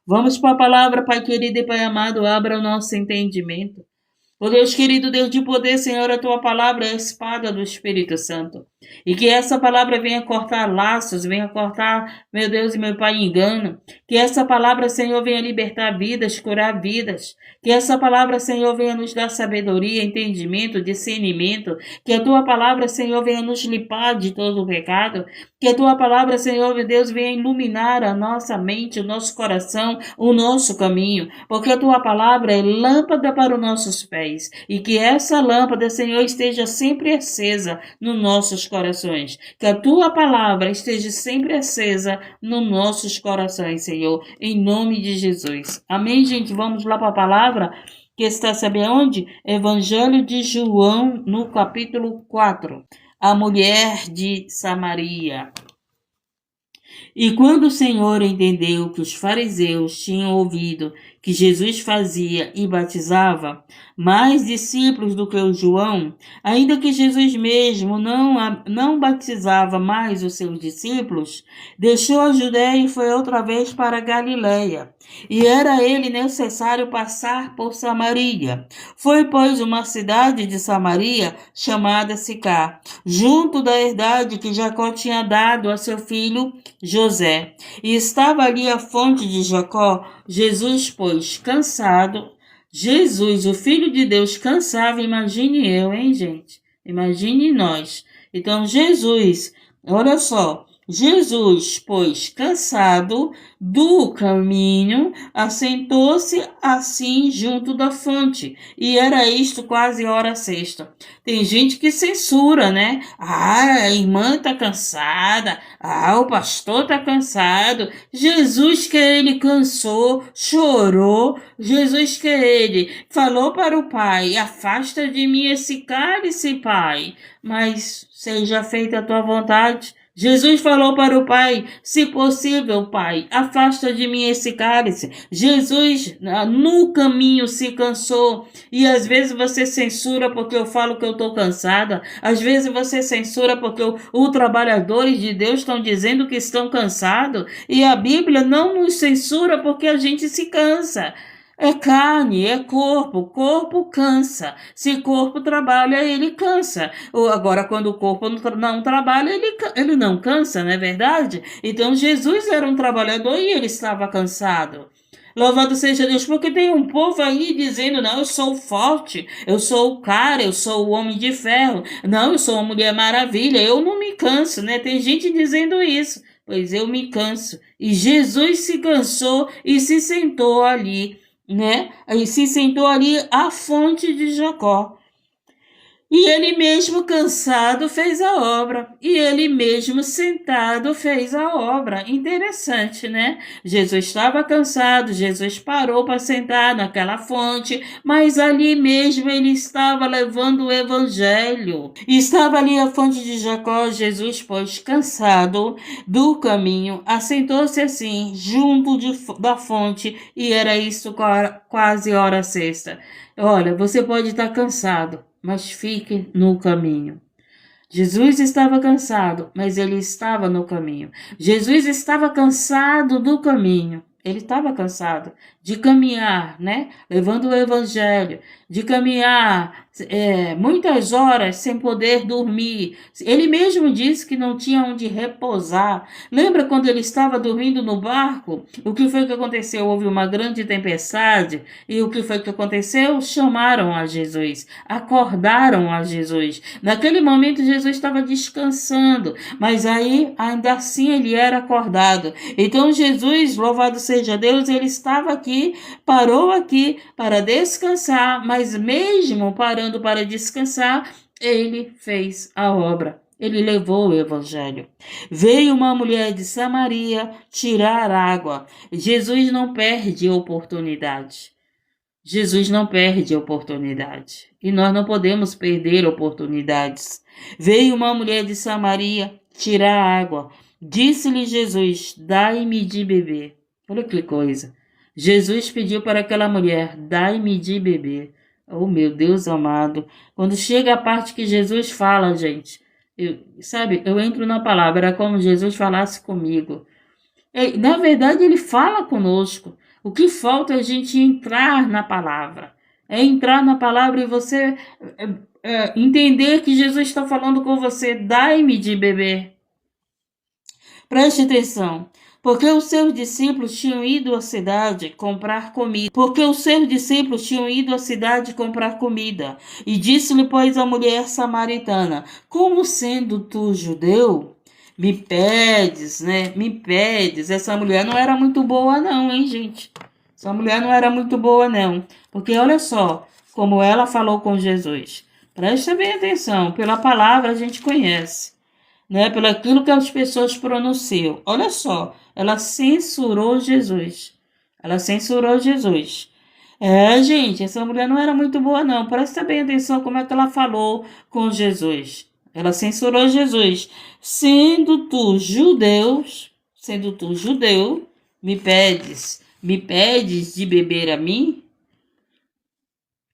Vamos para a palavra, Pai querido e Pai amado, abra o nosso entendimento. Ó Deus querido, Deus de poder, Senhor, a tua palavra é a espada do Espírito Santo. E que essa palavra venha cortar laços, venha cortar, meu Deus e meu Pai, engano. Que essa palavra, Senhor, venha libertar vidas, curar vidas. Que essa palavra, Senhor, venha nos dar sabedoria, entendimento, discernimento. Que a tua palavra, Senhor, venha nos limpar de todo o pecado. Que a tua palavra, Senhor, meu Deus, venha iluminar a nossa mente, o nosso coração, o nosso caminho. Porque a tua palavra é lâmpada para os nossos pés. E que essa lâmpada, Senhor, esteja sempre acesa nos nossos corações. Que a tua palavra esteja sempre acesa nos nossos corações, Senhor. Em nome de Jesus. Amém, gente? Vamos lá para a palavra que está, sabe onde? Evangelho de João, no capítulo 4. A mulher de Samaria. E quando o Senhor entendeu que os fariseus tinham ouvido que Jesus fazia e batizava mais discípulos do que o João, ainda que Jesus mesmo não batizava mais os seus discípulos, deixou a Judéia e foi outra vez para a Galiléia. E era ele necessário passar por Samaria. Foi, pois, uma cidade de Samaria chamada Sicar, junto da herdade que Jacó tinha dado a seu filho José. E estava ali a fonte de Jacó. Jesus, pois, cansado, Jesus, o Filho de Deus, cansava, imagine eu, hein, gente? Imagine nós. Então, Jesus, olha só, Jesus, pois, cansado do caminho, assentou-se assim junto da fonte, e era isto quase hora sexta. Tem gente que censura, né? Ah, a irmã tá cansada, o pastor tá cansado. Jesus que ele cansou, chorou. Jesus que ele falou para o Pai: afasta de mim esse cálice, Pai, mas seja feita a tua vontade. Jesus falou para o Pai: se possível, Pai, afasta de mim esse cálice. Jesus no caminho se cansou. E às vezes você censura porque eu falo que eu estou cansada. Às vezes você censura porque os trabalhadores de Deus estão dizendo que estão cansados. E a Bíblia não nos censura porque a gente se cansa. É carne, é corpo, corpo cansa. Se corpo trabalha, ele cansa. Ou agora, quando o corpo não trabalha, ele não cansa, não é verdade? Então, Jesus era um trabalhador e ele estava cansado. Louvado seja Deus, porque tem um povo aí dizendo: não, eu sou forte, eu sou o cara, eu sou o homem de ferro, não, eu sou a mulher maravilha, eu não me canso, né? Tem gente dizendo isso. Pois eu me canso. E Jesus se cansou e se sentou ali, né? E se sentou ali à fonte de Jacó. E ele mesmo cansado fez a obra. E ele mesmo sentado fez a obra. Interessante, né? Jesus estava cansado, Jesus parou para sentar naquela fonte, mas ali mesmo ele estava levando o evangelho. E estava ali a fonte de Jacó. Jesus, pois, cansado do caminho, assentou-se assim, junto da fonte, e era isso quase hora sexta. Olha, você pode estar cansado, mas fique no caminho. Jesus estava cansado, mas ele estava no caminho. Jesus estava cansado do caminho. Ele estava cansado de caminhar, né? Levando o evangelho, de caminhar muitas horas sem poder dormir. Ele mesmo disse que não tinha onde repousar. Lembra quando ele estava dormindo no barco? O que foi que aconteceu? Houve uma grande tempestade. E o que foi que aconteceu? Chamaram a Jesus, acordaram a Jesus. Naquele momento, Jesus estava descansando, mas aí, ainda assim, ele era acordado. Então, Jesus, louvado seja Deus, ele estava aqui, parou aqui para descansar, mas mesmo parando para descansar, ele fez a obra. Ele levou o evangelho. Veio uma mulher de Samaria tirar água. Jesus não perde oportunidade. Jesus não perde oportunidade. E nós não podemos perder oportunidades. Veio uma mulher de Samaria tirar água. Disse-lhe Jesus: dai-me de beber. Olha que coisa. Jesus pediu para aquela mulher: dai-me de beber. Oh, meu Deus amado. Quando chega a parte que Jesus fala, gente, eu entro na palavra, era como Jesus falasse comigo. Na verdade, ele fala conosco. O que falta é a gente entrar na palavra. É entrar na palavra e você entender que Jesus está falando com você. Dai-me de beber. Preste atenção. Porque os seus discípulos tinham ido à cidade comprar comida. Porque os seus discípulos tinham ido à cidade comprar comida. E disse-lhe, pois, a mulher samaritana: como sendo tu judeu, me pedes, né? Me pedes. Essa mulher não era muito boa, não, hein, gente? Essa mulher não era muito boa, não. Porque olha só como ela falou com Jesus. Preste bem atenção. Pela palavra a gente conhece, né? Pelo aquilo que as pessoas pronunciam. Olha só, ela censurou Jesus. Ela censurou Jesus. Gente, essa mulher não era muito boa, não. Presta bem atenção como é que ela falou com Jesus. Ela censurou Jesus. Sendo tu judeu, me pedes de beber a mim,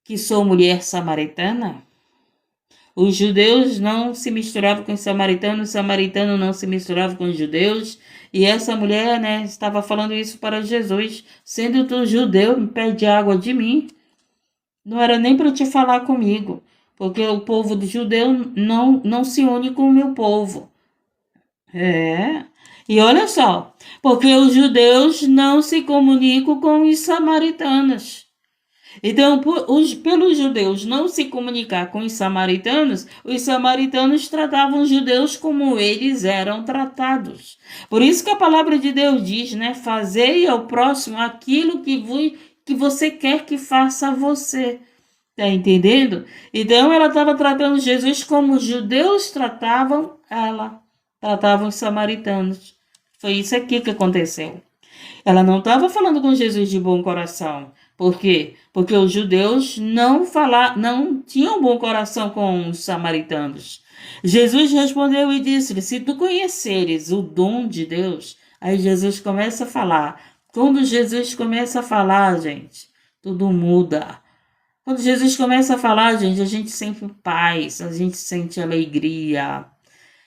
que sou mulher samaritana? Os judeus não se misturavam com os samaritanos não se misturavam com os judeus. E essa mulher, né, estava falando isso para Jesus. Sendo tu judeu, me pede água de mim. Não era nem para te falar comigo, porque o povo do judeu não se une com o meu povo. E olha só, porque os judeus não se comunicam com os samaritanos. Então, pelos judeus não se comunicar com os samaritanos tratavam os judeus como eles eram tratados. Por isso que a palavra de Deus diz, né? Fazei ao próximo aquilo que você quer que faça a você. Tá entendendo? Então, ela estava tratando Jesus como os judeus tratavam ela. Tratavam os samaritanos. Foi isso aqui que aconteceu. Ela não estava falando com Jesus de bom coração. Por quê? Porque os judeus não tinham bom coração com os samaritanos. Jesus respondeu e disse-lhe: se tu conheceres o dom de Deus, aí Jesus começa a falar. Quando Jesus começa a falar, gente, tudo muda. Quando Jesus começa a falar, gente, a gente sente paz, a gente sente alegria.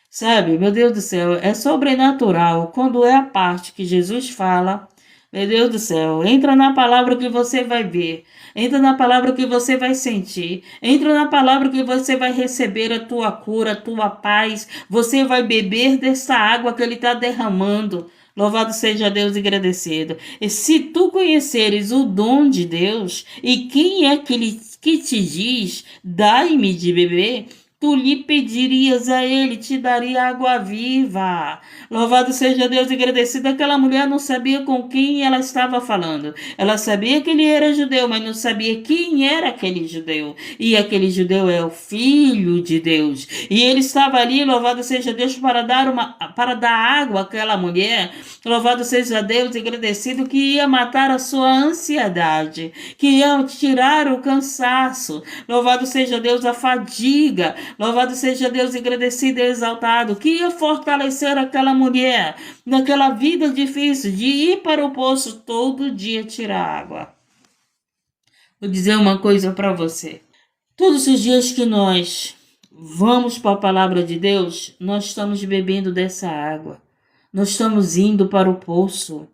Sabe, meu Deus do céu, é sobrenatural. Quando é a parte que Jesus fala, meu Deus do céu, entra na palavra que você vai ver. Entra na palavra que você vai sentir. Entra na palavra que você vai receber a tua cura, a tua paz. Você vai beber dessa água que Ele está derramando. Louvado seja Deus e agradecido. E se tu conheceres o dom de Deus, e quem é que te diz, dai-me de beber, tu lhe pedirias a ele, te daria água viva. Louvado seja Deus e agradecido. Aquela mulher não sabia com quem ela estava falando. Ela sabia que ele era judeu, mas não sabia quem era aquele judeu. E aquele judeu é o Filho de Deus. E ele estava ali, louvado seja Deus, para dar água àquela mulher. Louvado seja Deus e agradecido, que ia matar a sua ansiedade, que ia tirar o cansaço. Louvado seja Deus, a fadiga. Louvado seja Deus, agradecido e exaltado, que ia fortalecer aquela mulher naquela vida difícil de ir para o poço todo dia tirar água. Vou dizer uma coisa para você. Todos os dias que nós vamos para a palavra de Deus, nós estamos bebendo dessa água. Nós estamos indo para o poço.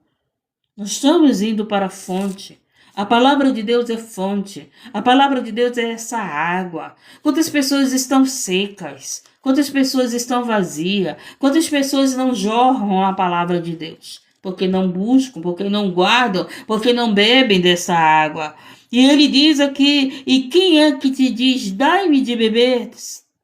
Nós estamos indo para a fonte. A palavra de Deus é fonte. A palavra de Deus é essa água. Quantas pessoas estão secas? Quantas pessoas estão vazias? Quantas pessoas não jorram a palavra de Deus? Porque não buscam, porque não guardam, porque não bebem dessa água. E ele diz aqui, e quem é que te diz, dai-me de beber?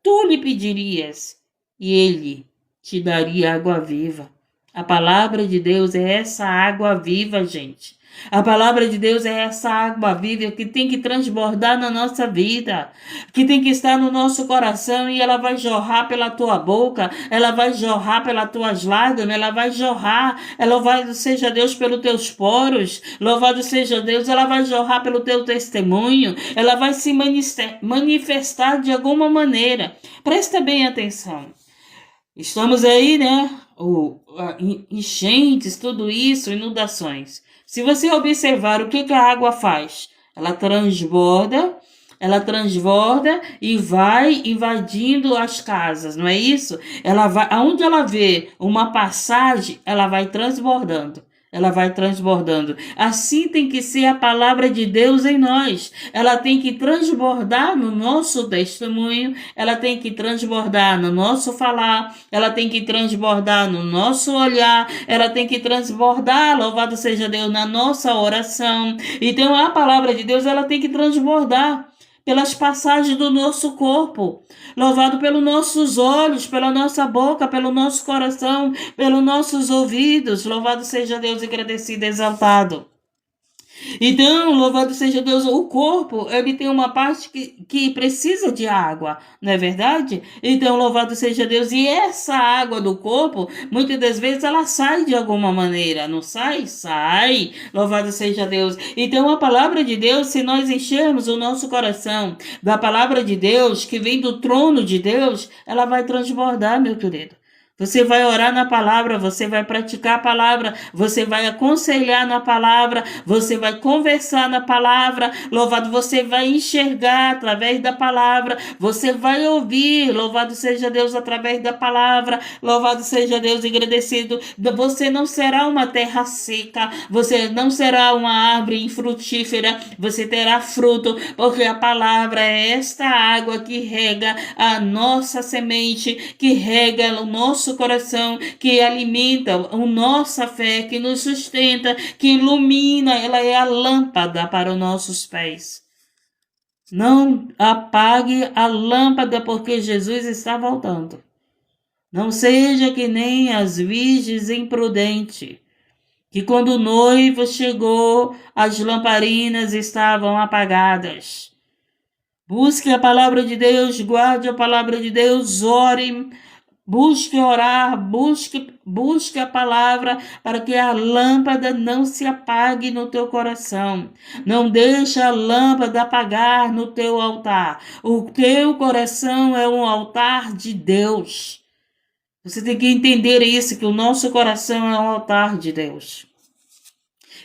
Tu lhe pedirias, e ele te daria água viva. A palavra de Deus é essa água viva, gente. A palavra de Deus é essa água viva que tem que transbordar na nossa vida, que tem que estar no nosso coração, e ela vai jorrar pela tua boca, ela vai jorrar pelas tuas lágrimas, ela vai jorrar, louvado seja Deus pelos teus poros, louvado seja Deus, ela vai jorrar pelo teu testemunho, ela vai se manifestar de alguma maneira. Presta bem atenção. Estamos aí, né? Enchentes, tudo isso, inundações. Se você observar o que a água faz, ela transborda e vai invadindo as casas, não é isso? Ela vai, aonde ela vê uma passagem, ela vai transbordando. ela vai transbordando. Assim tem que ser a palavra de Deus em nós. Ela tem que transbordar no nosso testemunho, ela tem que transbordar no nosso falar, ela tem que transbordar no nosso olhar, ela tem que transbordar, louvado seja Deus, na nossa oração. Então a palavra de Deus, ela tem que transbordar pelas passagens do nosso corpo, louvado pelos nossos olhos, pela nossa boca, pelo nosso coração, pelos nossos ouvidos. Louvado seja Deus, agradecido, exaltado. Então, louvado seja Deus, o corpo, ele tem uma parte que precisa de água, não é verdade? Então, louvado seja Deus, e essa água do corpo, muitas das vezes ela sai de alguma maneira, não sai? Sai, louvado seja Deus. Então, a palavra de Deus, se nós enchermos o nosso coração da palavra de Deus, que vem do trono de Deus, ela vai transbordar, meu querido. Você vai orar na palavra, você vai praticar a palavra, você vai aconselhar na palavra, você vai conversar na palavra, louvado, você vai enxergar através da palavra, você vai ouvir, louvado seja Deus, através da palavra, louvado seja Deus, agradecido. Você não será uma terra seca, você não será uma árvore infrutífera, você terá fruto, porque a palavra é esta água que rega a nossa semente, que rega o nosso coração, que alimenta a nossa fé, que nos sustenta, que ilumina, ela é a lâmpada para os nossos pés. Não apague a lâmpada, porque Jesus está voltando. Não seja que nem as virgens imprudentes, que quando o noivo chegou, as lamparinas estavam apagadas. Busque a palavra de Deus, guarde a palavra de Deus, ore, busque orar, busque a palavra para que a lâmpada não se apague no teu coração. Não deixe a lâmpada apagar no teu altar. O teu coração é um altar de Deus. Você tem que entender isso, que o nosso coração é um altar de Deus.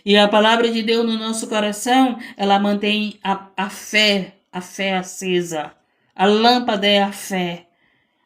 E a palavra de Deus no nosso coração, ela mantém a fé acesa. A lâmpada é a fé.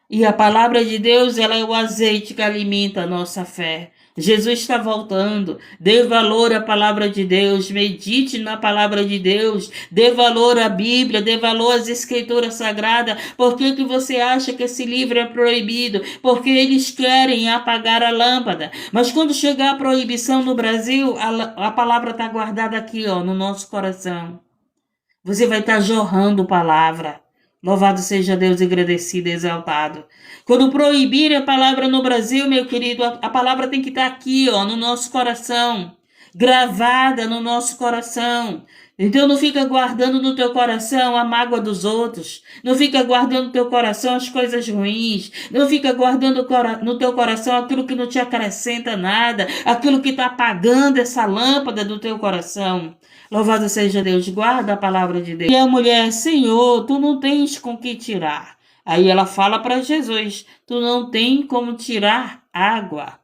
E a palavra de Deus, ela é o azeite que alimenta a nossa fé. Jesus está voltando. Dê valor à palavra de Deus. Medite na palavra de Deus. Dê valor à Bíblia. Dê valor às Escrituras Sagradas. Por que você acha que esse livro é proibido? Porque eles querem apagar a lâmpada. Mas quando chegar a proibição no Brasil, a palavra está guardada aqui, no nosso coração. Você vai estar jorrando palavra. Louvado seja Deus, agradecido, exaltado. Quando proibirem a palavra no Brasil, meu querido, a palavra tem que estar aqui, no nosso coração, gravada no nosso coração. Então não fica guardando no teu coração a mágoa dos outros, não fica guardando no teu coração as coisas ruins, não fica guardando no teu coração aquilo que não te acrescenta nada, aquilo que está apagando essa lâmpada do teu coração. Louvado seja Deus, guarda a palavra de Deus. E a mulher, Senhor, tu não tens com que tirar. Aí ela fala para Jesus, tu não tens como tirar água.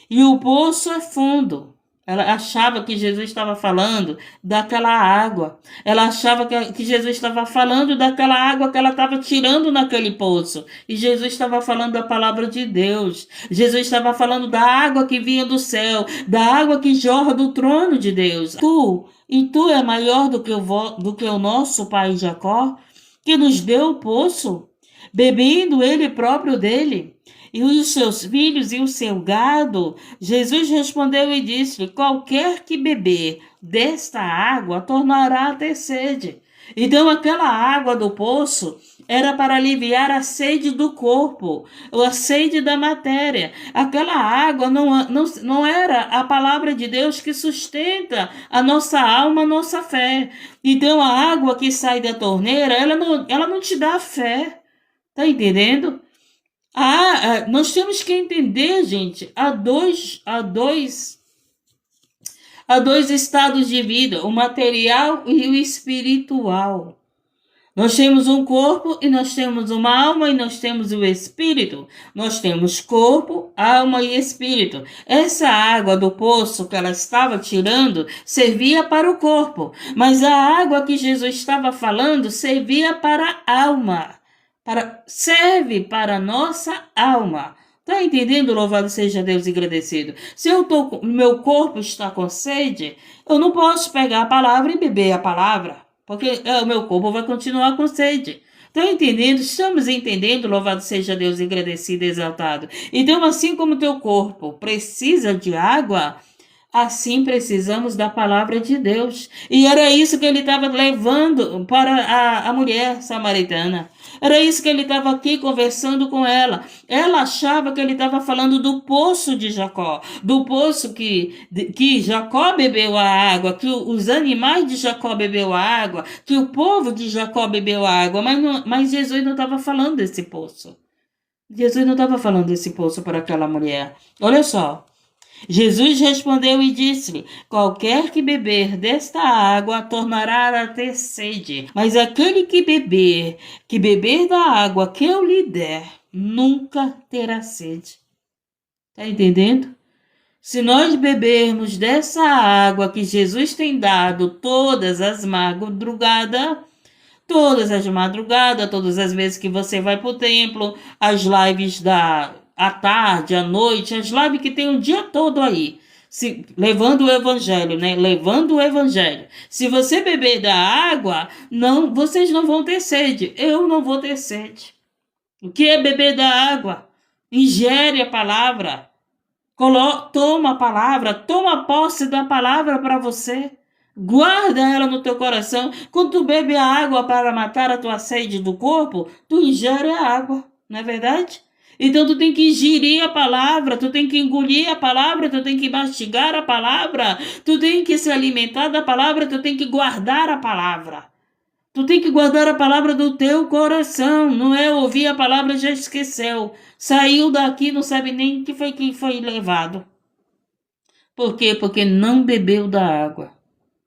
E o poço é fundo. Ela achava que Jesus estava falando daquela água. Ela achava que Jesus estava falando daquela água que ela estava tirando naquele poço. E Jesus estava falando da palavra de Deus. Jesus estava falando da água que vinha do céu, da água que jorra do trono de Deus. Tu é maior do que o nosso pai Jacó, que nos deu o poço, bebendo ele próprio dele, e os seus filhos e o seu gado. Jesus respondeu e disse: qualquer que beber desta água tornará a ter sede. Então aquela água do poço era para aliviar a sede do corpo, a sede da matéria. Aquela água não era a palavra de Deus que sustenta a nossa alma, a nossa fé. Então a água que sai da torneira, ela não te dá fé. Tá entendendo? Nós temos que entender, gente, há dois estados de vida, o material e o espiritual. Nós temos um corpo e nós temos uma alma e nós temos o espírito. Nós temos corpo, alma e espírito. Essa água do poço que ela estava tirando servia para o corpo, mas a água que Jesus estava falando servia para a alma. Serve para a nossa alma. Tá entendendo? Louvado seja Deus e agradecido. Se meu corpo está com sede, eu não posso pegar a palavra e beber a palavra, porque o meu corpo vai continuar com sede. Tá entendendo? Estamos entendendo, louvado seja Deus e agradecido e exaltado. Então, assim como teu corpo precisa de água, assim precisamos da palavra de Deus. E era isso que ele estava levando para a mulher samaritana. Era isso que ele estava aqui conversando com ela. Ela achava que ele estava falando do poço de Jacó, do poço que Jacó bebeu a água, que os animais de Jacó bebeu a água, que o povo de Jacó bebeu a água, mas Jesus não estava falando desse poço. Jesus não estava falando desse poço para aquela mulher. Olha só. Jesus respondeu e disse-lhe: qualquer que beber desta água tornará a ter sede, mas aquele que beber da água que eu lhe der, nunca terá sede. Está entendendo? Se nós bebermos dessa água que Jesus tem dado todas as vezes que você vai para o templo, as lives à tarde, à noite, as lives que tem o dia todo aí, levando o evangelho, né? Levando o evangelho. Se você beber da água, não, vocês não vão ter sede. Eu não vou ter sede. O que é beber da água? Ingere a palavra. Toma a palavra, toma posse da palavra para você. Guarda ela no teu coração. Quando tu bebe a água para matar a tua sede do corpo, tu ingere a água, não é verdade? Então tu tem que ingerir a palavra, tu tem que engolir a palavra, tu tem que mastigar a palavra, tu tem que se alimentar da palavra, tu tem que guardar a palavra. Tu tem que guardar a palavra do teu coração, não é ouvir a palavra e já esqueceu. Saiu daqui, não sabe nem que foi levado. Por quê? Porque não bebeu da água.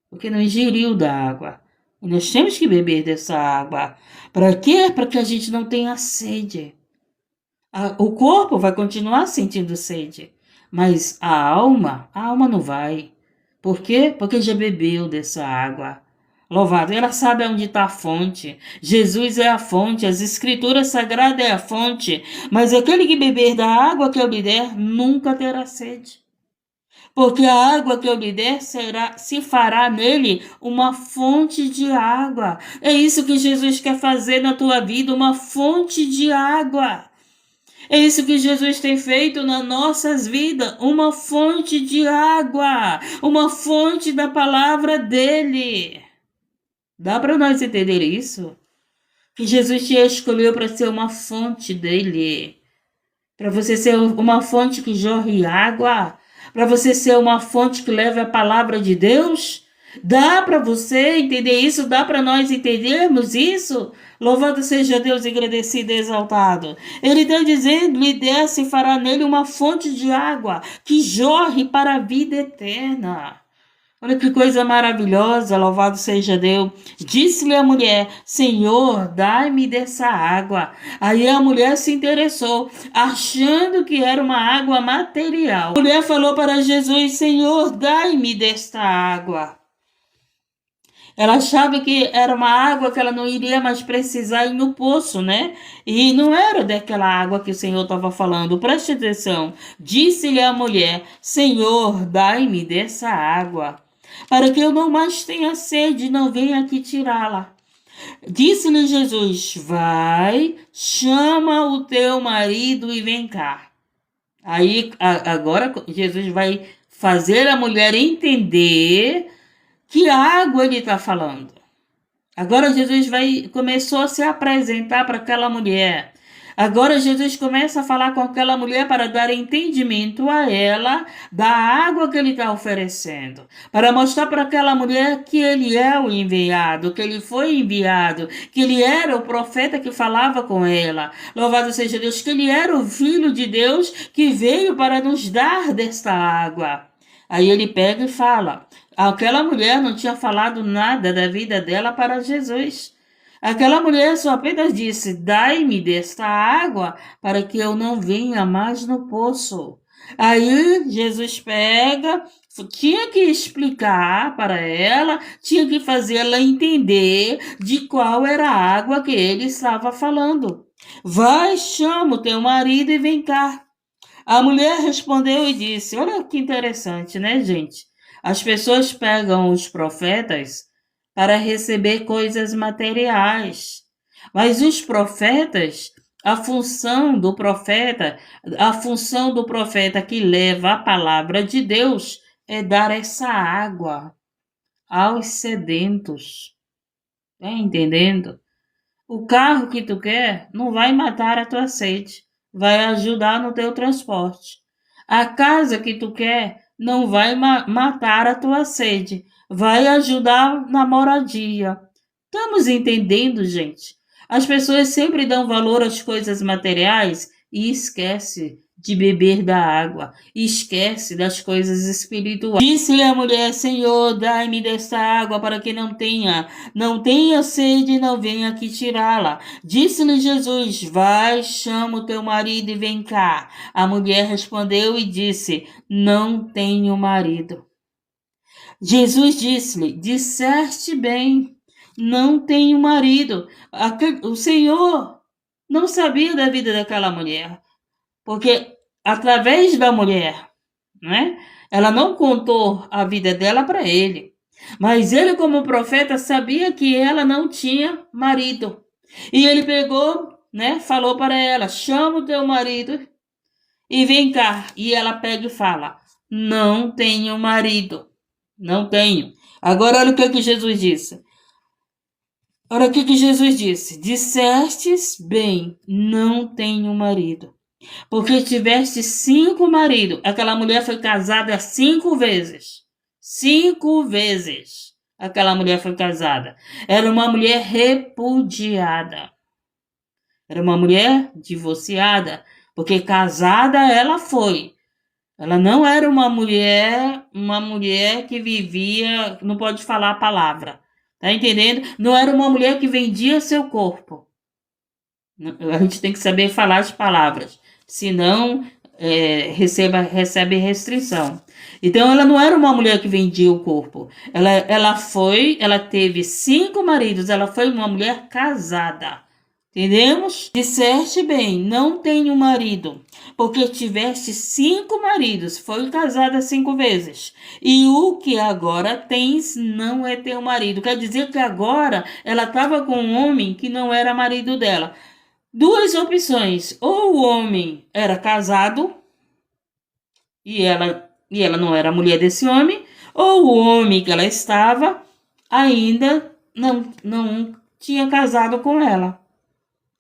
Porque não ingeriu da água. E nós temos que beber dessa água. Para quê? Para que a gente não tenha sede. O corpo vai continuar sentindo sede. Mas a alma não vai. Por quê? Porque já bebeu dessa água. Louvado, ela sabe onde está a fonte. Jesus é a fonte, as escrituras sagradas é a fonte. Mas aquele que beber da água que eu lhe der, nunca terá sede. Porque a água que eu lhe der se fará nele uma fonte de água. É isso que Jesus quer fazer na tua vida, uma fonte de água. É isso que Jesus tem feito nas nossas vidas, uma fonte de água, uma fonte da palavra dele. Dá para nós entender isso? Que Jesus te escolheu para ser uma fonte dele. Para você ser uma fonte que jorre água. Para você ser uma fonte que leve a palavra de Deus. Dá para você entender isso? Dá para nós entendermos isso? Louvado seja Deus, agradecido e exaltado. Ele está dizendo, lhe desce e fará nele uma fonte de água que jorre para a vida eterna. Olha que coisa maravilhosa, louvado seja Deus. Disse-lhe a mulher: Senhor, dai-me dessa água. Aí a mulher se interessou, achando que era uma água material. A mulher falou para Jesus: Senhor, dai-me desta água. Ela achava que era uma água que ela não iria mais precisar ir no poço, né? E não era daquela água que o Senhor estava falando. Preste atenção. Disse-lhe a mulher: Senhor, dai-me dessa água, para que eu não mais tenha sede, não venha aqui tirá-la. Disse-lhe Jesus: vai, chama o teu marido e vem cá. Aí agora Jesus vai fazer a mulher entender que água ele está falando. Agora Jesus começou a se apresentar para aquela mulher. Agora Jesus começa a falar com aquela mulher para dar entendimento a ela da água que ele está oferecendo. Para mostrar para aquela mulher que ele é o enviado, que ele foi enviado, que ele era o profeta que falava com ela. Louvado seja Deus, que ele era o Filho de Deus que veio para nos dar desta água. Aí ele pega e fala. Aquela mulher não tinha falado nada da vida dela para Jesus. Aquela mulher só apenas disse: dai-me desta água para que eu não venha mais no poço. Aí Jesus pega, tinha que explicar para ela, tinha que fazer ela entender de qual era a água que ele estava falando. Vai, chama o teu marido e vem cá. A mulher respondeu e disse: olha que interessante, né, gente? As pessoas pegam os profetas para receber coisas materiais, mas os profetas, a função do profeta que leva a palavra de Deus é dar essa água aos sedentos. Tá entendendo? O carro que tu quer não vai matar a tua sede, vai ajudar no teu transporte. A casa que tu quer não vai matar a tua sede, vai ajudar na moradia. Estamos entendendo, gente? As pessoas sempre dão valor às coisas materiais e esquece de beber da água, esquece das coisas espirituais. Disse-lhe a mulher: Senhor, dai-me desta água para que não tenha sede e não venha aqui tirá-la. Disse-lhe Jesus: vai, chama o teu marido e vem cá. A mulher respondeu e disse: não tenho marido. Jesus disse-lhe: disseste bem, não tenho marido. O Senhor não sabia da vida daquela mulher, porque através da mulher, né? Ela não contou a vida dela para ele. Mas ele, como profeta, sabia que ela não tinha marido. E ele pegou, né? Falou para ela: chama o teu marido e vem cá. E ela pega e fala: não tenho marido. Não tenho. Agora olha o que Jesus disse. Olha o que Jesus disse. Dissestes bem, não tenho marido. Porque tiveste 5 maridos. Aquela mulher foi casada 5 vezes. 5 vezes. Aquela mulher foi casada. Era uma mulher repudiada. Era uma mulher divorciada. Porque casada ela foi. Ela não era uma mulher que vivia, não pode falar a palavra. Tá entendendo? Não era uma mulher que vendia seu corpo. A gente tem que saber falar as palavras, senão recebe restrição. Então ela não era uma mulher que vendia o corpo. Ela teve 5 maridos, ela foi uma mulher casada. Entendemos? Disseste bem, não tenho marido, porque tiveste 5 maridos, foi casada 5 vezes, e o que agora tens não é teu marido. Quer dizer que agora ela estava com um homem que não era marido dela. 2 opções: ou o homem era casado e ela não era mulher desse homem, ou o homem que ela estava ainda não tinha casado com ela.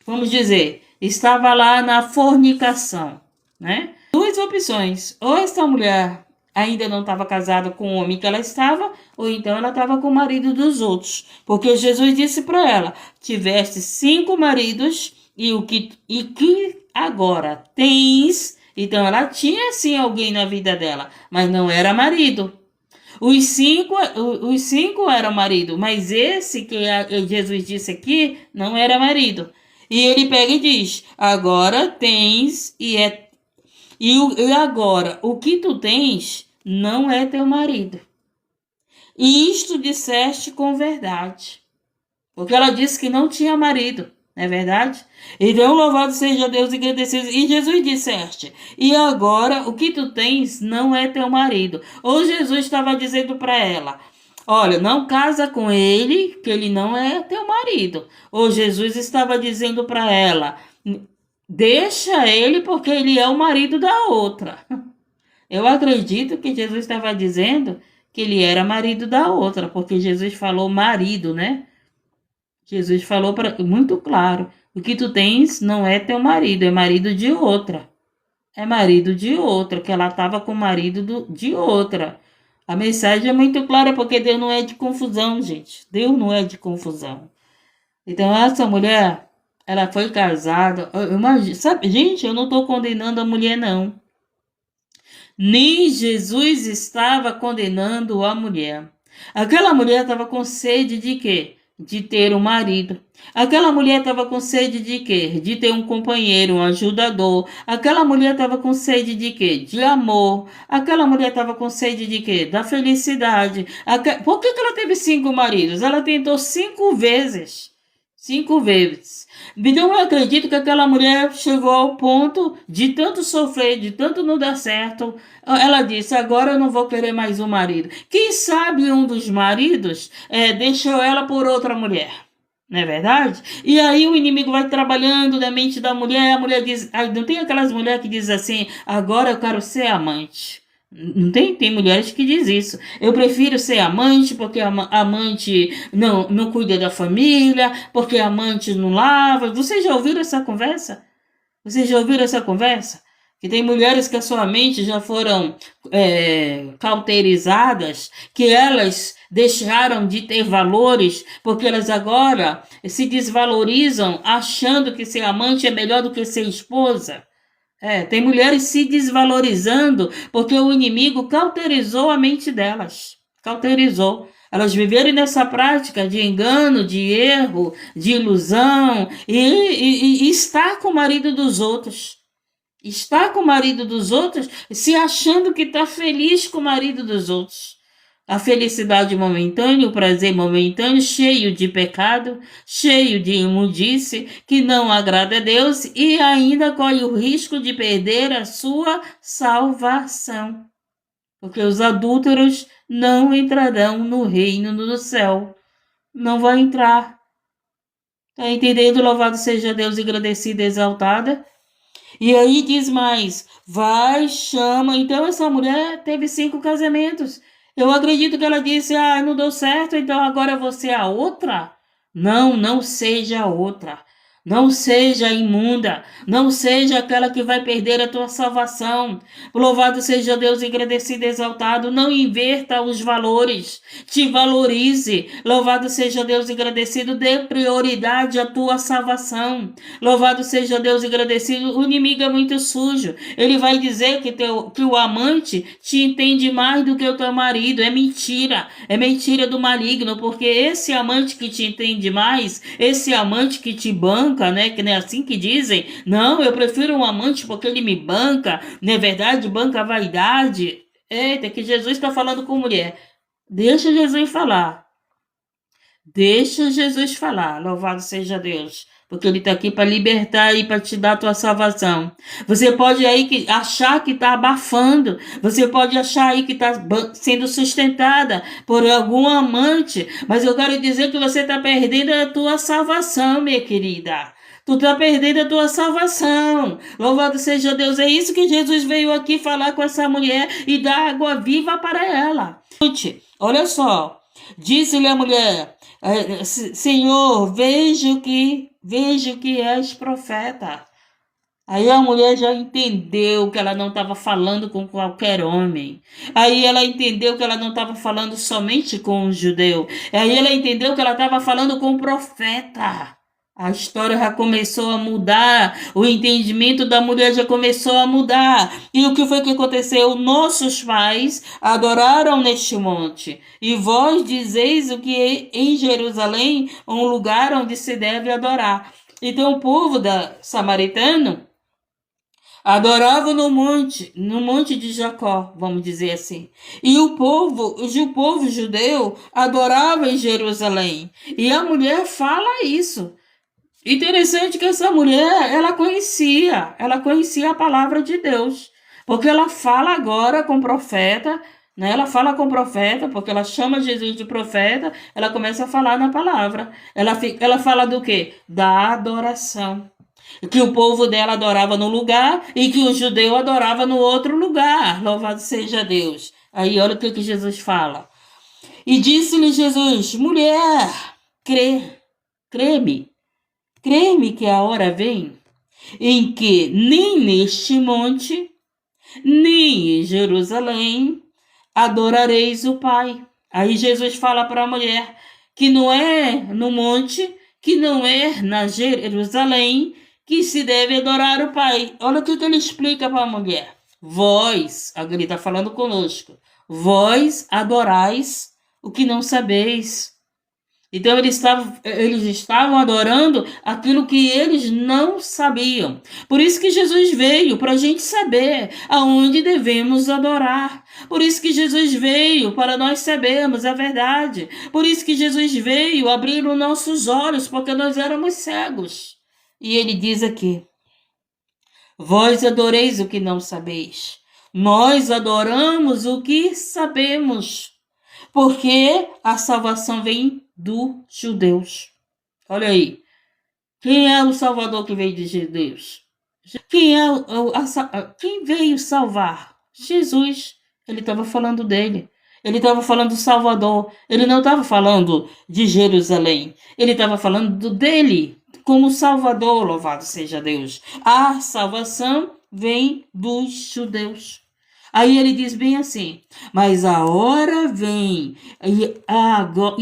Vamos dizer, estava lá na fornicação, né? 2 opções: ou essa mulher ainda não estava casada com o homem que ela estava, ou então ela estava com o marido dos outros. Porque Jesus disse para ela: tiveste 5 maridos e que agora tens. Então ela tinha sim alguém na vida dela, mas não era marido. Os cinco eram marido, mas esse que Jesus disse aqui não era marido. E ele pega e diz: agora tens e agora o que tu tens não é teu marido. E isto disseste com verdade. Porque ela disse que não tinha marido, não é verdade? Então louvado seja Deus e agradecido. E Jesus disseste: e agora o que tu tens não é teu marido. Ou Jesus estava dizendo para ela: olha, não casa com ele, que ele não é teu marido. Ou Jesus estava dizendo para ela: deixa ele porque ele é o marido da outra. Eu acredito que Jesus estava dizendo que ele era marido da outra, porque Jesus falou marido, né? Jesus falou muito claro: o que tu tens não é teu marido, é marido de outra. É marido de outra, que ela estava com o marido de outra. A mensagem é muito clara, porque Deus não é de confusão, gente. Deus não é de confusão. Então, essa mulher, ela foi casada. Sabe, gente, eu não estou condenando a mulher, não. Nem Jesus estava condenando a mulher. Aquela mulher estava com sede de quê? De ter um marido. Aquela mulher estava com sede de quê? De ter um companheiro, um ajudador. Aquela mulher estava com sede de quê? De amor. Aquela mulher estava com sede de quê? Da felicidade. Por que ela teve 5 maridos? Ela tentou 5 vezes. 5 vezes. Então eu acredito que aquela mulher chegou ao ponto de tanto sofrer, de tanto não dar certo. Ela disse: agora eu não vou querer mais um marido. Quem sabe um dos maridos deixou ela por outra mulher. Não é verdade? E aí o inimigo vai trabalhando na mente da mulher. A mulher diz: não tem aquelas mulheres que dizem assim: agora eu quero ser amante. Não tem? Tem mulheres que dizem isso. Eu prefiro ser amante porque amante não cuida da família, porque amante não lava. Vocês já ouviram essa conversa? Vocês já ouviram essa conversa? Que tem mulheres que a sua mente já foram cauterizadas, que elas deixaram de ter valores, porque elas agora se desvalorizam achando que ser amante é melhor do que ser esposa. Tem mulheres se desvalorizando porque o inimigo cauterizou a mente delas. Cauterizou. Elas viveram nessa prática de engano, de erro, de ilusão e está com o marido dos outros. Está com o marido dos outros se achando que está feliz com o marido dos outros. A felicidade momentânea, o prazer momentâneo, cheio de pecado, cheio de imundície, que não agrada a Deus e ainda corre o risco de perder a sua salvação. Porque os adúlteros não entrarão no reino do céu. Não vão entrar. Está entendendo? Louvado seja Deus, agradecida e exaltada. E aí diz mais, vai, chama. Então essa mulher teve 5 casamentos. Eu acredito que ela disse: não deu certo, então agora eu vou ser a outra. Não, não seja a outra. Não seja imunda, não seja aquela que vai perder a tua salvação. Louvado seja Deus, agradecido e exaltado. Não inverta os valores, te valorize. Louvado seja Deus, agradecido, dê prioridade à tua salvação. Louvado seja Deus, agradecido. O inimigo é muito sujo. Ele vai dizer que o amante te entende mais do que o teu marido. É mentira do maligno, porque esse amante que te entende mais, esse amante que te banca, né? Que não é assim que dizem. Não, eu prefiro um amante porque ele me banca. Não é verdade? Banca a vaidade. Eita, que Jesus está falando com mulher. Deixa Jesus falar. Deixa Jesus falar. Louvado seja Deus. Porque ele está aqui para libertar e para te dar a tua salvação. Você pode aí achar que está abafando. Você pode achar aí que está sendo sustentada por algum amante. Mas eu quero dizer que você está perdendo a tua salvação, minha querida. Tu está perdendo a tua salvação. Louvado seja Deus. É isso que Jesus veio aqui falar com essa mulher e dar água viva para ela. Olha só. Disse-lhe a mulher: Senhor, vejo que és profeta. Aí a mulher já entendeu que ela não estava falando com qualquer homem. Aí ela entendeu que ela não estava falando somente com um judeu. Aí ela entendeu que ela estava falando com um profeta. A história já começou a mudar, o entendimento da mulher já começou a mudar. E o que foi que aconteceu? Nossos pais adoraram neste monte. E vós dizeis o que em Jerusalém, um lugar onde se deve adorar. Então o povo samaritano adorava no monte de Jacó, vamos dizer assim. E o povo judeu adorava em Jerusalém. E a mulher fala isso. Interessante que essa mulher, ela conhecia a palavra de Deus, porque ela fala agora com o profeta, né? Ela fala com o profeta, porque ela chama Jesus de profeta, ela começa a falar na palavra. Ela fala do quê? Da adoração. Que o povo dela adorava no lugar e que o judeu adorava no outro lugar. Louvado seja Deus. Aí olha o que Jesus fala. E disse-lhe Jesus: mulher, crê-me que a hora vem em que nem neste monte, nem em Jerusalém adorareis o Pai. Aí Jesus fala para a mulher que não é no monte, que não é na Jerusalém que se deve adorar o Pai. Olha o que ele explica para a mulher. Vós, agora ele está falando conosco, vós adorais o que não sabeis. Então eles estavam adorando aquilo que eles não sabiam. Por isso que Jesus veio, para a gente saber aonde devemos adorar. Por isso que Jesus veio, para nós sabermos a verdade. Por isso que Jesus veio abrir os nossos olhos, porque nós éramos cegos. E ele diz aqui: vós adoreis o que não sabeis. Nós adoramos o que sabemos, porque a salvação vem dos judeus. Olha aí. Quem é o Salvador que veio de judeus? Quem veio salvar? Jesus. Ele estava falando dele. Ele estava falando do Salvador. Ele não estava falando de Jerusalém. Ele estava falando dele como Salvador, louvado seja Deus. A salvação vem dos judeus. Aí ele diz bem assim: mas a hora vem, e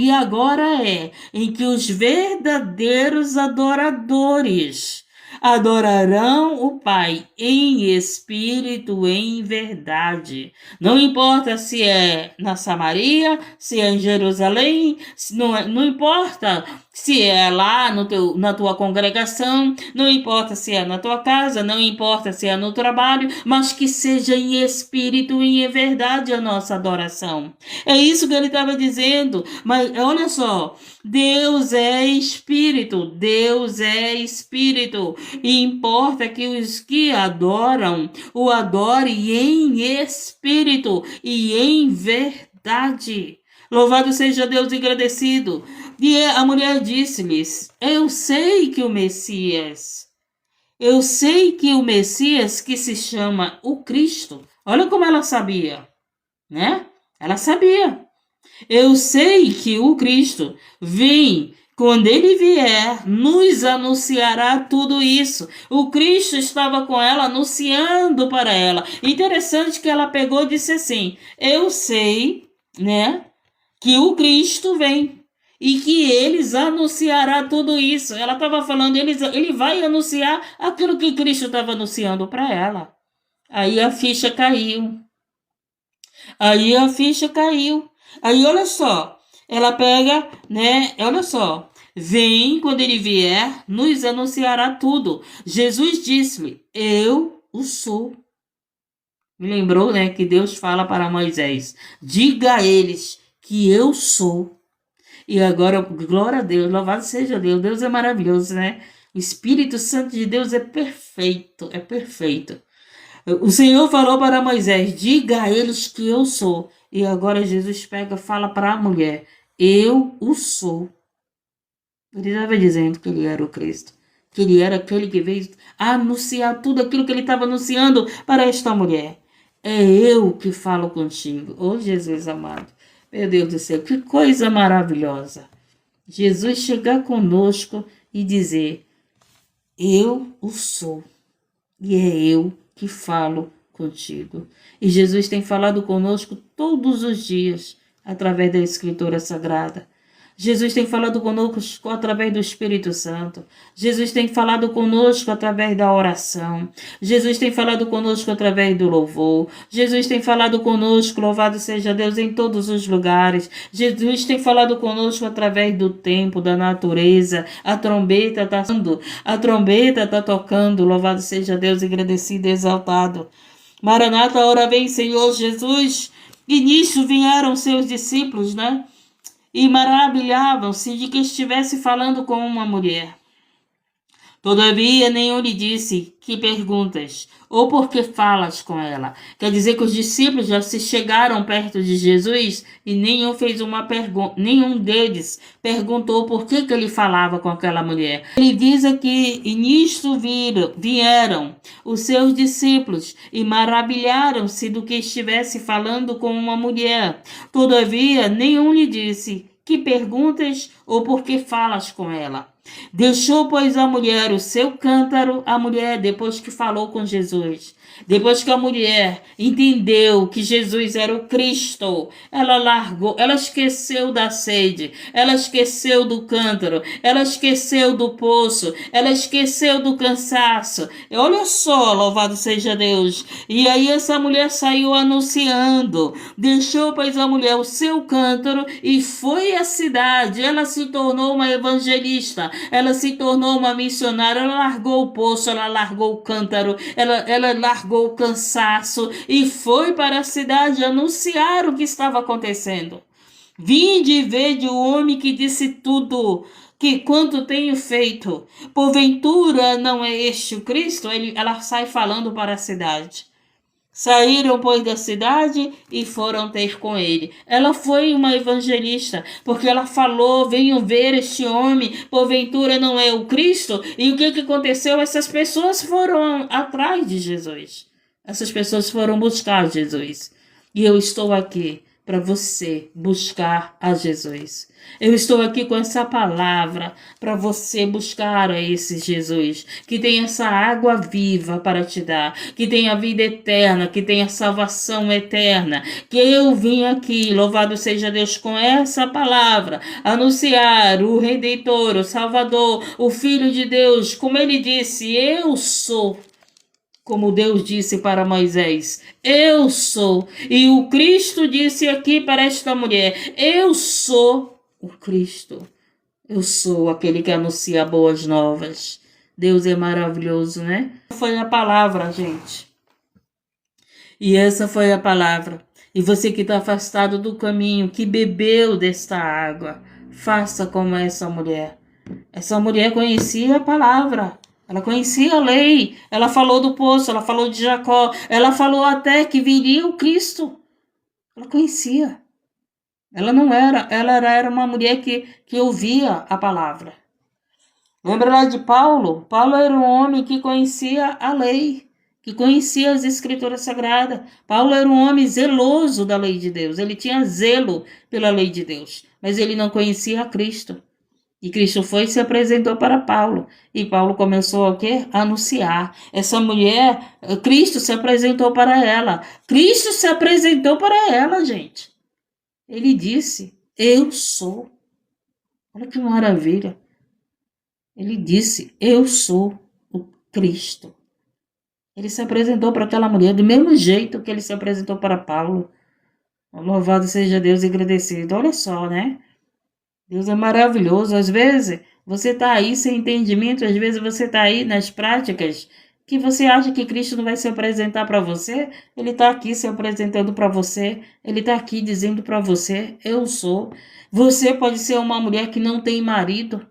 agora é, em que os verdadeiros adoradores adorarão o Pai em espírito, em verdade. Não importa se é na Samaria, se é em Jerusalém, não importa se é lá na tua congregação, não importa se é na tua casa, não importa se é no trabalho, mas que seja em espírito e em verdade a nossa adoração. É isso que ele estava dizendo. Mas olha só, Deus é espírito, Deus é espírito, e importa que os que adoram o adorem em espírito e em verdade. Louvado seja Deus engrandecido. E a mulher disse-lhes: eu sei que o Messias que se chama o Cristo. Olha como ela sabia, né? Ela sabia. Eu sei que o Cristo vem, quando ele vier, nos anunciará tudo isso. O Cristo estava com ela, anunciando para ela. Interessante que ela pegou e disse assim: eu sei, né, que o Cristo vem e que eles anunciará tudo isso. Ela estava falando, ele vai anunciar aquilo que Cristo estava anunciando para ela. Aí a ficha caiu. Aí a ficha caiu. Aí olha só, ela pega, né? Olha só. Vem, quando ele vier, nos anunciará tudo. Jesus disse-lhe: eu o sou. Me lembrou, né, que Deus fala para Moisés: diga a eles que eu sou. E agora, glória a Deus, louvado seja Deus. Deus é maravilhoso, né? O Espírito Santo de Deus é perfeito, é perfeito. O Senhor falou para Moisés: diga a eles que eu sou. E agora Jesus pega e fala para a mulher: eu o sou. Ele estava dizendo que ele era o Cristo, que ele era aquele que veio anunciar tudo aquilo que ele estava anunciando para esta mulher. É eu que falo contigo. Oh, Jesus amado. Meu Deus do céu, que coisa maravilhosa. Jesus chegar conosco e dizer: eu o sou. E é eu que falo contigo. E Jesus tem falado conosco todos os dias através da Escritura Sagrada. Jesus tem falado conosco através do Espírito Santo. Jesus tem falado conosco através da oração. Jesus tem falado conosco através do louvor. Jesus tem falado conosco, louvado seja Deus, em todos os lugares. Jesus tem falado conosco através do tempo, da natureza. A trombeta está tocando, louvado seja Deus, agradecido e exaltado. Maranata, a hora vem, Senhor Jesus. E nisso vieram seus discípulos, né? E maravilhavam-se de que estivesse falando com uma mulher. Todavia, nenhum lhe disse: que perguntas? Ou por que falas com ela? Quer dizer que os discípulos já se chegaram perto de Jesus e nenhum fez uma pergunta, nenhum deles perguntou por que ele falava com aquela mulher. Ele diz aqui: e nisto vieram os seus discípulos e maravilharam-se do que estivesse falando com uma mulher. Todavia, nenhum lhe disse: que perguntas ou por que falas com ela? Deixou, pois, a mulher o seu cântaro, a mulher, depois que falou com Jesus, depois que a mulher entendeu que Jesus era o Cristo, ela largou, ela esqueceu da sede, ela esqueceu do cântaro, ela esqueceu do poço, ela esqueceu do cansaço. Olha só, louvado seja Deus. E aí essa mulher saiu anunciando, deixou, pois, a mulher o seu cântaro e foi à cidade. Ela se tornou uma evangelista, ela se tornou uma missionária, ela largou o poço, ela largou o cântaro, ela largou o cansaço e foi para a cidade anunciar o que estava acontecendo. Vinde e vede o homem que disse tudo, que quanto tenho feito, porventura não é este o Cristo? Ela sai falando para a cidade. Saíram, pois, da cidade e foram ter com ele. Ela foi uma evangelista, porque ela falou, venham ver este homem, porventura não é o Cristo? E o que aconteceu? Essas pessoas foram atrás de Jesus. Essas pessoas foram buscar Jesus. E eu estou aqui para você buscar a Jesus. Eu estou aqui com essa palavra para você buscar a esse Jesus, que tem essa água viva para te dar, que tem a vida eterna, que tem a salvação eterna. Que eu vim aqui, louvado seja Deus, com essa palavra, anunciar o Redentor, o Salvador, o Filho de Deus, como ele disse, eu sou. Como Deus disse para Moisés, eu sou. E o Cristo disse aqui para esta mulher, eu sou o Cristo. Eu sou aquele que anuncia boas novas. Deus é maravilhoso, né? Foi a palavra, gente. E essa foi a palavra. E você que está afastado do caminho, que bebeu desta água, faça como essa mulher. Essa mulher conhecia a palavra. Ela conhecia a lei, ela falou do poço, ela falou de Jacó, ela falou até que viria o Cristo. Ela conhecia. Ela era uma mulher que ouvia a palavra. Lembra lá de Paulo? Paulo era um homem que conhecia a lei, que conhecia as escrituras sagradas. Paulo era um homem zeloso da lei de Deus, ele tinha zelo pela lei de Deus, mas ele não conhecia a Cristo. E Cristo foi e se apresentou para Paulo. E Paulo começou a quê? A anunciar. Essa mulher, Cristo se apresentou para ela. Cristo se apresentou para ela, gente. Ele disse, eu sou. Olha que maravilha. Ele disse, eu sou o Cristo. Ele se apresentou para aquela mulher do mesmo jeito que ele se apresentou para Paulo. Louvado seja Deus e agradecido. Olha só, né? Deus é maravilhoso. Às vezes você está aí sem entendimento, às vezes você está aí nas práticas que você acha que Cristo não vai se apresentar para você. Ele está aqui se apresentando para você. Ele está aqui dizendo para você, eu sou. Você pode ser uma mulher que não tem marido,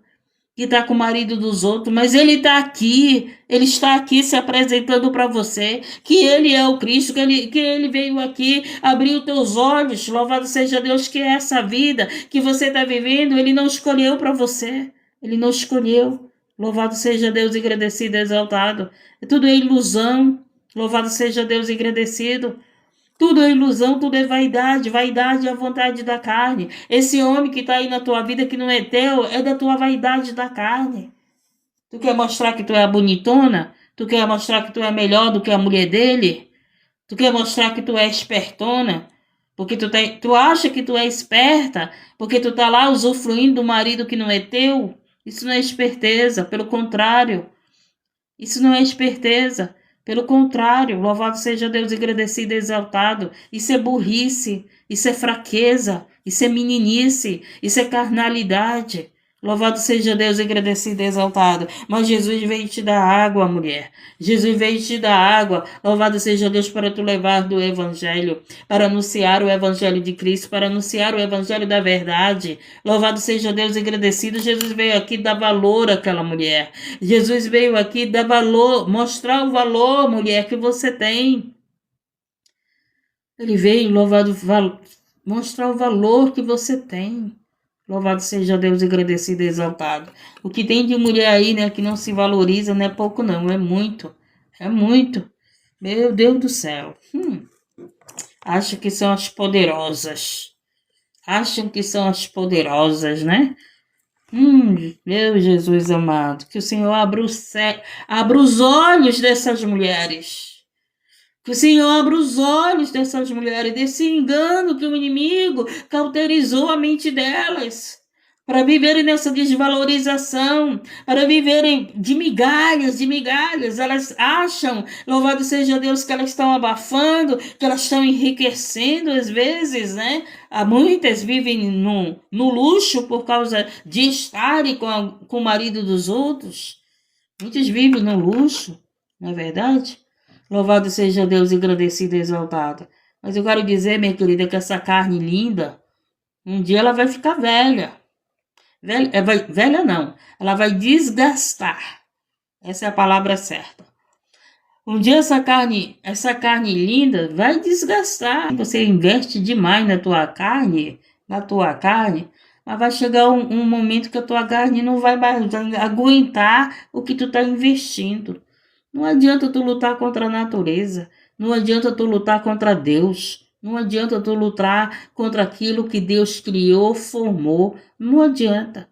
que está com o marido dos outros, mas ele está aqui se apresentando para você, que ele é o Cristo, que ele veio aqui abrir os teus olhos, louvado seja Deus, que é essa vida que você está vivendo, ele não escolheu para você, ele não escolheu, louvado seja Deus, agradecido, exaltado, tudo é ilusão, louvado seja Deus, agradecido. Tudo é ilusão, tudo é vaidade. Vaidade é a vontade da carne. Esse homem que está aí na tua vida, que não é teu, é da tua vaidade da carne. Tu quer mostrar que tu é a bonitona? Tu quer mostrar que tu é melhor do que a mulher dele? Tu quer mostrar que tu é espertona? Porque tu acha que tu é esperta? Porque tu tá lá usufruindo do marido que não é teu? Isso não é esperteza, pelo contrário. Isso não é esperteza. Pelo contrário, louvado seja Deus, agradecido e exaltado. Isso é burrice, isso é fraqueza, isso é meninice, isso é carnalidade. Louvado seja Deus, agradecido e exaltado. Mas Jesus veio te dar água, mulher. Jesus veio te dar água. Louvado seja Deus para tu levar do Evangelho, para anunciar o Evangelho de Cristo, para anunciar o Evangelho da verdade. Louvado seja Deus, agradecido. Jesus veio aqui dar valor àquela mulher. Jesus veio aqui dar valor, mostrar o valor, mulher, que você tem. Ele veio, mostrar o valor que você tem. Louvado seja Deus, agradecido e exaltado. O que tem de mulher aí, né, que não se valoriza, não é pouco não, é muito. É muito. Meu Deus do céu. Acho que são as poderosas. Acham que são as poderosas, né? Meu Jesus amado, que o Senhor abra os olhos dessas mulheres. Que o Senhor abra os olhos dessas mulheres, desse engano que o inimigo cauterizou a mente delas, para viverem nessa desvalorização, para viverem de migalhas, de migalhas. Elas acham, louvado seja Deus, que elas estão abafando, que elas estão enriquecendo às vezes, né? Muitas vivem no luxo por causa de estarem com o marido dos outros. Muitos vivem no luxo, não é verdade? Louvado seja Deus, engrandecido e exaltado. Mas eu quero dizer, minha querida, que essa carne linda, um dia ela vai ficar velha. Velha não, ela vai desgastar. Essa é a palavra certa. Um dia essa carne linda vai desgastar. Você investe demais na tua carne, mas vai chegar um momento que a tua carne não vai mais aguentar o que tu está investindo. Não adianta tu lutar contra a natureza, não adianta tu lutar contra Deus, não adianta tu lutar contra aquilo que Deus criou, formou, não adianta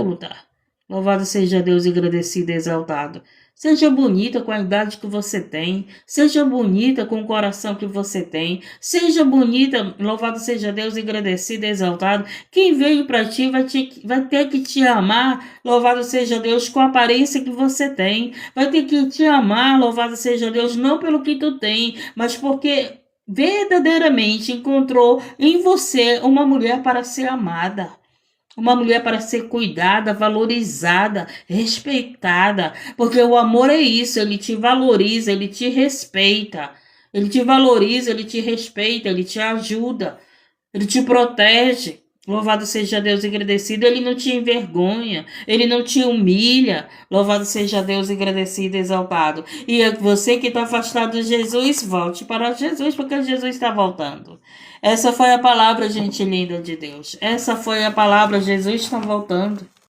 lutar. Louvado seja Deus, agradecido e exaltado. Seja bonita com a idade que você tem, seja bonita com o coração que você tem, seja bonita, louvado seja Deus, agradecido e exaltado. Quem veio para ti vai ter que te amar, louvado seja Deus, com a aparência que você tem. Vai ter que te amar, louvado seja Deus, não pelo que tu tem, mas porque verdadeiramente encontrou em você uma mulher para ser amada. Uma mulher para ser cuidada, valorizada, respeitada. Porque o amor é isso, ele te valoriza, ele te respeita. Ele te valoriza, ele te respeita, ele te ajuda, ele te protege. Louvado seja Deus, agradecido. Ele não te envergonha, ele não te humilha. Louvado seja Deus, agradecido, exaltado. E você que está afastado de Jesus, volte para Jesus, porque Jesus está voltando. Essa foi a palavra, gente linda de Deus. Essa foi a palavra, Jesus está voltando.